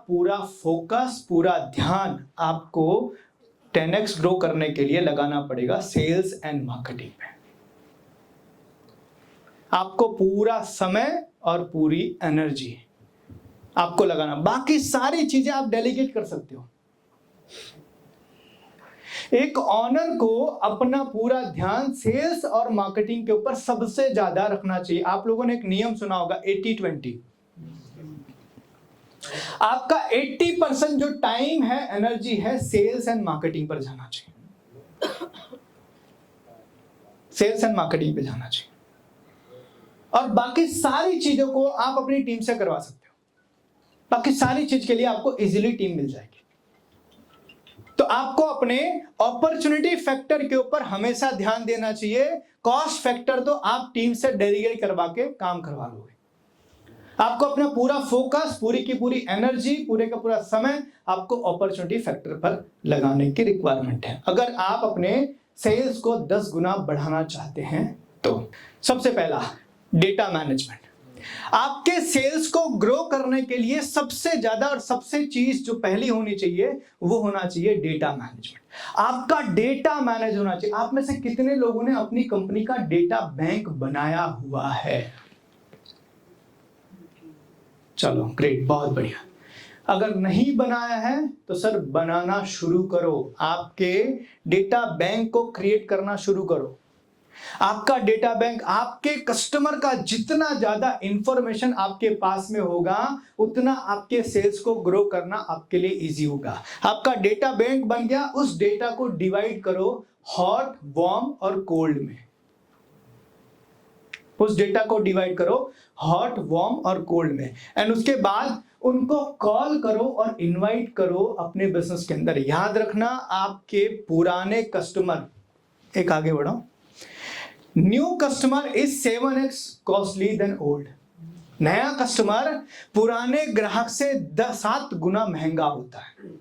पूरा फोकस, पूरा ध्यान आपको 10x ग्रो करने के लिए लगाना पड़ेगा सेल्स एंड मार्केटिंग पे। आपको पूरा समय और पूरी एनर्जी आपको लगाना, बाकी सारी चीजें आप डेलीगेट कर सकते हो। एक ऑनर को अपना पूरा ध्यान सेल्स और मार्केटिंग के ऊपर सबसे ज्यादा रखना चाहिए। आप लोगों ने एक नियम सुना होगा 80-20। आपका 80% जो टाइम है, एनर्जी है, सेल्स एंड मार्केटिंग पर जाना चाहिए। सेल्स एंड मार्केटिंग पे जाना चाहिए और बाकी सारी चीजों को आप अपनी टीम से करवा सकते हो। बाकी सारी चीज के लिए आपको इजीली टीम मिल जाएगी। तो आपको अपने अपॉर्चुनिटी फैक्टर के ऊपर हमेशा ध्यान देना चाहिए। कॉस्ट फैक्टर तो आप टीम से डेलीगेट करवा के काम करवा लोगे। आपको अपना पूरा फोकस, पूरी की पूरी एनर्जी, पूरे का पूरा समय आपको अपॉर्चुनिटी फैक्टर पर लगाने की रिक्वायरमेंट है, अगर आप अपने सेल्स को 10 गुना बढ़ाना चाहते हैं तो। सबसे पहला, डेटा मैनेजमेंट। आपके सेल्स को ग्रो करने के लिए सबसे ज्यादा और सबसे चीज जो पहली होनी चाहिए वो होना चाहिए डेटा मैनेजमेंट। आपका डेटा मैनेज होना चाहिए। आप में से कितने लोगों ने अपनी कंपनी का डेटा बैंक बनाया हुआ है? चलो ग्रेट, बहुत बढ़िया। अगर नहीं बनाया है तो सर बनाना शुरू करो। आपके डेटा बैंक को क्रिएट करना शुरू करो। आपका डेटा बैंक, आपके कस्टमर का जितना ज्यादा इंफॉर्मेशन आपके पास में होगा उतना आपके सेल्स को ग्रो करना आपके लिए इजी होगा। आपका डेटा बैंक बन गया, उस डेटा को डिवाइड करो हॉट, वार्म और कोल्ड में। उस डेटा को डिवाइड करो हॉट, वार्म और कोल्ड में, एंड उसके बाद उनको कॉल करो और इनवाइट करो अपने बिजनेस के अंदर। याद रखना, आपके पुराने कस्टमर, एक आगे बढ़ो, new customer is 7x costly than old. नया कस्टमर पुराने ग्राहक से 7 गुना महंगा होता है।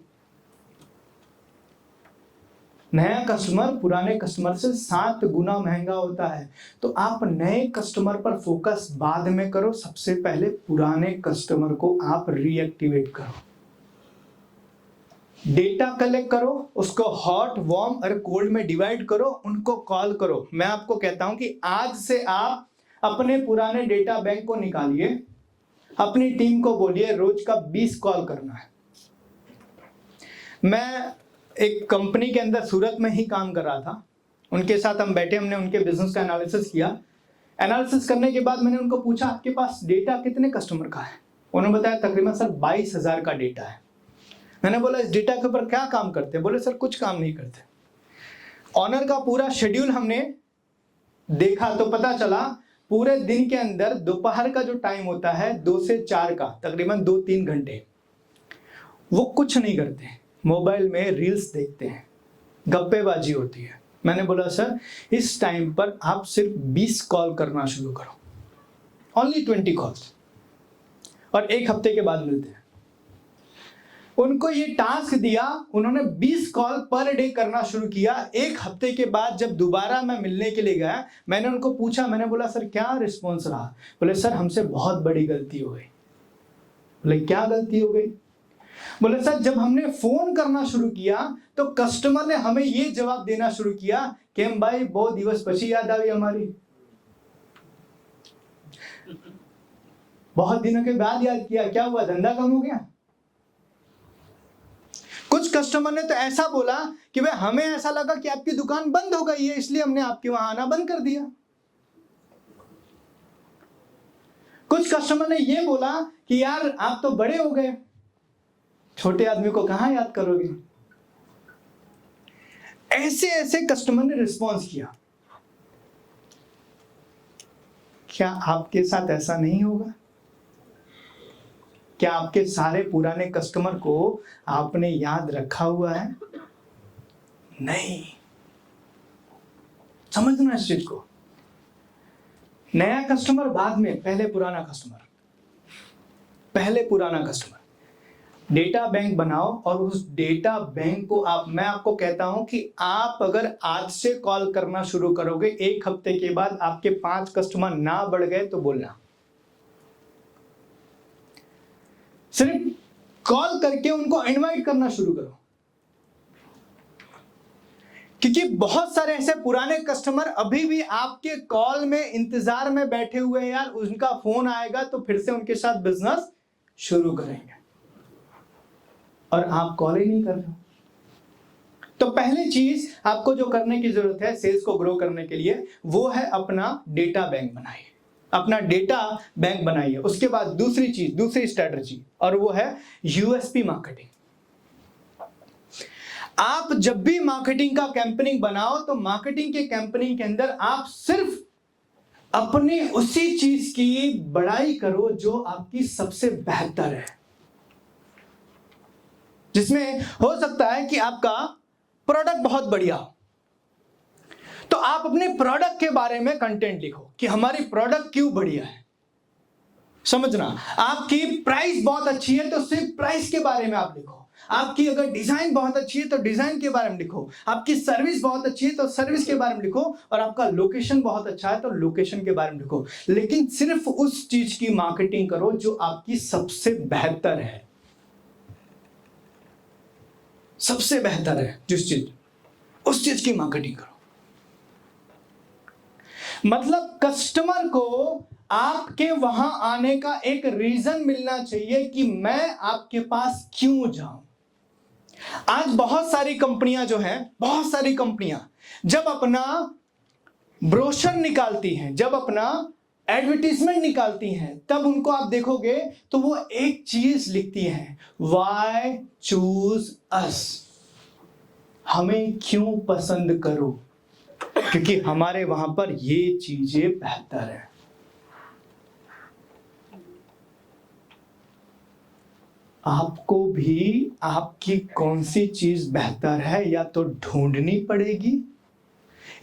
नया कस्टमर पुराने कस्टमर से 7 गुना महंगा होता है। तो आप नए कस्टमर पर फोकस बाद में करो, सबसे पहले पुराने कस्टमर को आप रीएक्टिवेट करो। डेटा कलेक्ट करो, उसको हॉट, वार्म और कोल्ड में डिवाइड करो, उनको कॉल करो। मैं आपको कहता हूं कि आज से आप अपने पुराने डेटा बैंक को निकालिए, अपनी टीम को बोलिए रोज का 20 कॉल करना है। मैं एक कंपनी के अंदर सूरत में ही काम कर रहा था, उनके साथ हम बैठे, हमने उनके बिजनेस का एनालिसिस किया। एनालिसिस करने के बाद मैंने उनको पूछा आपके पास डेटा कितने कस्टमर का है? उन्होंने बताया तकरीबन सर 22,000 का डेटा है। मैंने बोला इस डेटा के ऊपर क्या काम करते हैं? बोले सर कुछ काम नहीं करते। ऑनर का पूरा शेड्यूल हमने देखा तो पता चला पूरे दिन के अंदर दोपहर का जो टाइम होता है 2 से 4 का, तकरीबन 2-3 घंटे वो कुछ नहीं करते, मोबाइल में रील्स देखते हैं, गप्पेबाजी होती है। मैंने बोला सर इस टाइम पर आप सिर्फ 20 कॉल करना शुरू करो, ओनली 20 कॉल्स, और 1 हफ्ते के बाद मिलते हैं। उनको ये टास्क दिया, उन्होंने 20 कॉल पर डे करना शुरू किया। 1 हफ्ते के बाद जब दोबारा मैं मिलने के लिए गया, मैंने उनको पूछा, मैंने बोला सर क्या रिस्पॉन्स रहा? बोले सर हमसे बहुत बड़ी गलती हो गई। बोले क्या गलती हो गई? बोले सर जब हमने फोन करना शुरू किया तो कस्टमर ने हमें ये जवाब देना शुरू किया कि हम भाई बहुत दिवस पछी याद आ गई हमारी, बहुत दिनों के बाद याद किया, क्या हुआ धंधा कम हो गया? कुछ कस्टमर ने तो ऐसा बोला कि भाई हमें ऐसा लगा कि आपकी दुकान बंद हो गई है इसलिए हमने आपके वहां आना बंद कर दिया। कुछ कस्टमर ने यह बोला कि यार आप तो बड़े हो गए, छोटे आदमी को कहां याद करोगे। ऐसे ऐसे कस्टमर ने रिस्पॉन्स किया। क्या आपके साथ ऐसा नहीं होगा? क्या आपके सारे पुराने कस्टमर को आपने याद रखा हुआ है? नहीं। समझना इस चीज को। नया कस्टमर बाद में, पहले पुराना कस्टमर, पहले पुराना कस्टमर। डेटा बैंक बनाओ और उस डेटा बैंक को मैं आपको कहता हूं कि आप अगर आज से कॉल करना शुरू करोगे, 1 हफ्ते के बाद आपके 5 कस्टमर ना बढ़ गए तो बोलना। सिर्फ कॉल करके उनको इनवाइट करना शुरू करो, क्योंकि बहुत सारे ऐसे पुराने कस्टमर अभी भी आपके कॉल में इंतजार में बैठे हुए हैं, यार उनका फोन आएगा तो फिर से उनके साथ बिजनेस शुरू करेंगे, और आप कॉल ही नहीं कर रहे हो। तो पहली चीज आपको जो करने की जरूरत है सेल्स को ग्रो करने के लिए, वो है अपना डेटा बैंक बनाइए, अपना डेटा बैंक बनाइए। उसके बाद दूसरी चीज, दूसरी स्ट्रेटजी, और वो है यूएसपी मार्केटिंग। आप जब भी मार्केटिंग का कैंपेनिंग बनाओ तो मार्केटिंग के कैंपेनिंग के अंदर आप सिर्फ अपनी उसी चीज की बड़ाई करो जो आपकी सबसे बेहतर है, जिसमें हो सकता है कि आपका प्रोडक्ट बहुत बढ़िया हो, तो आप अपने प्रोडक्ट के बारे में कंटेंट लिखो कि हमारी प्रोडक्ट क्यों बढ़िया है। समझना, आपकी प्राइस बहुत अच्छी है तो सिर्फ प्राइस के बारे में आप लिखो, आपकी अगर डिजाइन बहुत अच्छी है तो डिजाइन के बारे में लिखो, आपकी सर्विस बहुत अच्छी है तो सर्विस के बारे में लिखो, और आपका लोकेशन बहुत अच्छा है तो लोकेशन के बारे में लिखो। लेकिन सिर्फ उस चीज की मार्केटिंग करो जो आपकी सबसे बेहतर है, सबसे बेहतर है जिस चीज, उस चीज की मार्केटिंग करो। मतलब कस्टमर को आपके वहां आने का एक रीजन मिलना चाहिए कि मैं आपके पास क्यों जाऊं। आज बहुत सारी कंपनियां जो हैं, बहुत सारी कंपनियां जब अपना ब्रोशर निकालती हैं, जब अपना एडवर्टीजमेंट निकालती हैं, तब उनको आप देखोगे तो वो एक चीज लिखती हैं, व्हाई चूज अस, हमें क्यों पसंद करो, क्योंकि हमारे वहां पर ये चीजें बेहतर है। आपको भी आपकी कौन सी चीज बेहतर है या तो ढूंढनी पड़ेगी,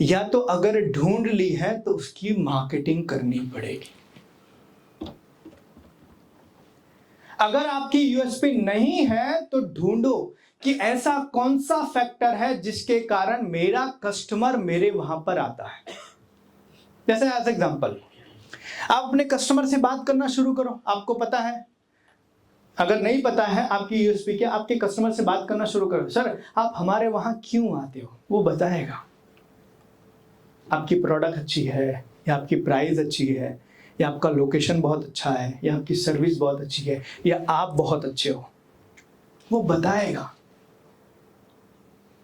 या तो अगर ढूंढ ली है तो उसकी मार्केटिंग करनी पड़ेगी। अगर आपकी यूएसपी नहीं है तो ढूंढो कि ऐसा कौन सा फैक्टर है जिसके कारण मेरा कस्टमर मेरे वहां पर आता है। जैसे एज एग्जांपल, आप अपने कस्टमर से बात करना शुरू करो, आपको पता है, अगर नहीं पता है आपकी यूएसपी क्या, आपके कस्टमर से बात करना शुरू करो, सर आप हमारे वहां क्यों आते हो, वो बताएगा। आपकी प्रोडक्ट अच्छी है, या आपकी प्राइस अच्छी है, या आपका लोकेशन बहुत अच्छा है, या आपकी सर्विस बहुत अच्छी है, या आप बहुत अच्छे हो, वो बताएगा।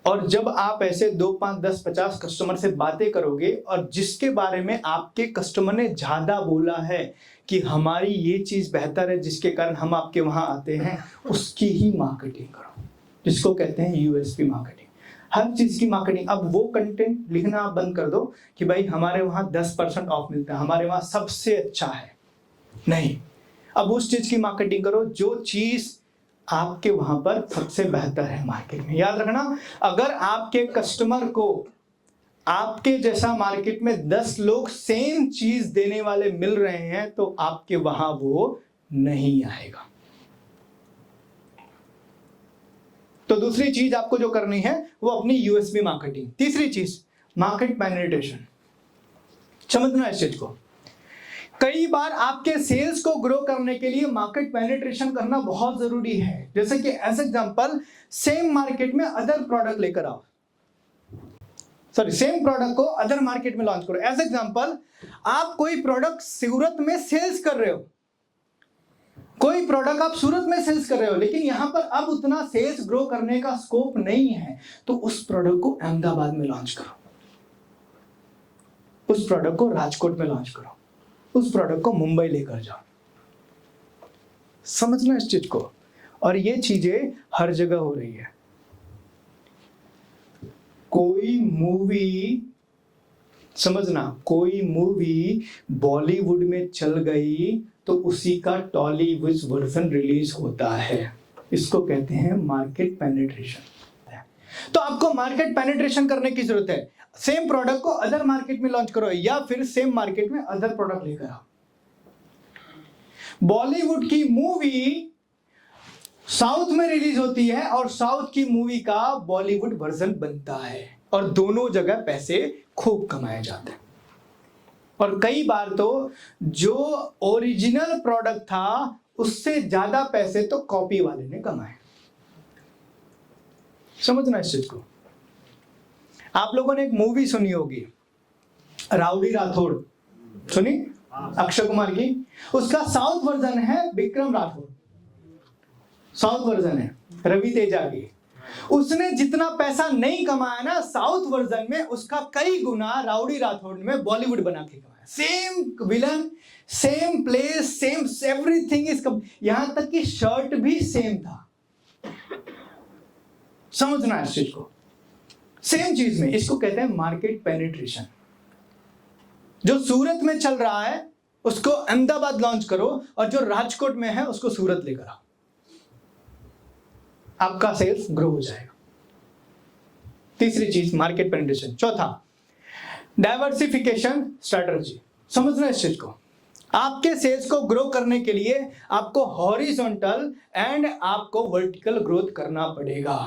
और जब आप ऐसे 2, 5, 10, 50 कस्टमर से बातें करोगे और जिसके बारे में आपके कस्टमर ने ज्यादा बोला है कि हमारी ये चीज बेहतर है जिसके कारण हम आपके वहां आते हैं, उसकी ही मार्केटिंग करो, जिसको कहते हैं यूएसपी मार्केटिंग। हर चीज की मार्केटिंग। अब वो कंटेंट लिखना आप बंद कर दो कि भाई हमारे वहां 10% ऑफ मिलता है, हमारे वहां सबसे अच्छा है, नहीं। अब उस चीज की मार्केटिंग करो जो चीज आपके वहां पर सबसे बेहतर है मार्केट में। याद रखना, अगर आपके कस्टमर को आपके जैसा मार्केट में 10 लोग सेम चीज देने वाले मिल रहे हैं तो आपके वहां वो नहीं आएगा। तो दूसरी चीज आपको जो करनी है वो अपनी यूएसपी मार्केटिंग। तीसरी चीज मार्केट पेनिट्रेशन। समझना इस चीज को, कई बार आपके सेल्स को ग्रो करने के लिए मार्केट पेनिट्रेशन करना बहुत जरूरी है। जैसे कि एज एग्जांपल, सेम मार्केट में अदर प्रोडक्ट लेकर आओ, सॉरी सेम प्रोडक्ट को अदर मार्केट में लॉन्च करो। एज एग्जांपल, आप कोई प्रोडक्ट सूरत में सेल्स कर रहे हो, कोई प्रोडक्ट आप सूरत में सेल्स कर रहे हो, लेकिन यहां पर अब उतना सेल्स ग्रो करने का स्कोप नहीं है, तो उस प्रोडक्ट को अहमदाबाद में लॉन्च करो, उस प्रोडक्ट को राजकोट में लॉन्च करो, उस प्रोडक्ट को मुंबई लेकर जाओ। समझना इस चीज को। और ये चीजें हर जगह हो रही है। कोई मूवी, समझना, कोई मूवी बॉलीवुड में चल गई तो उसी का टॉलीवुड वर्जन रिलीज होता है, इसको कहते हैं मार्केट पेनिट्रेशन। तो आपको मार्केट पेनिट्रेशन करने की जरूरत है। सेम प्रोडक्ट को अदर मार्केट में लॉन्च करो, या फिर सेम मार्केट में अदर प्रोडक्ट लेकर आओ। बॉलीवुड की मूवी साउथ में रिलीज होती है और साउथ की मूवी का बॉलीवुड वर्जन बनता है, और दोनों जगह पैसे खूब कमाए जाते हैं। और कई बार तो जो ओरिजिनल प्रोडक्ट था उससे ज्यादा पैसे तो कॉपी वाले ने कमाए। समझना इस चीज को। आप लोगों ने एक मूवी सुनी होगी राउडी राठौड़, सुनी? अक्षय कुमार की। उसका साउथ वर्जन है विक्रम राठौड़, साउथ वर्जन है रवि तेजा की। उसने जितना पैसा नहीं कमाया ना साउथ वर्जन में, उसका कई गुना राउडी राठौड़ में बॉलीवुड बना के कमाया। Same villain, same place, same everything is come, यहां तक कि शर्ट भी सेम था। समझना इस चीज को। सेम चीज में, इसको कहते हैं मार्केट पेनिट्रेशन। जो सूरत में चल रहा है उसको अहमदाबाद लॉन्च करो, और जो राजकोट में है उसको सूरत लेकर आओ, आपका सेल्स ग्रो हो जाएगा। तीसरी चीज मार्केट पेनिट्रेशन। चौथा डाइवर्सिफिकेशन स्ट्रेटजी। समझना इस चीज को। आपके सेल्स को ग्रो करने के लिए आपको हॉरिजॉन्टल एंड आपको वर्टिकल ग्रोथ करना पड़ेगा।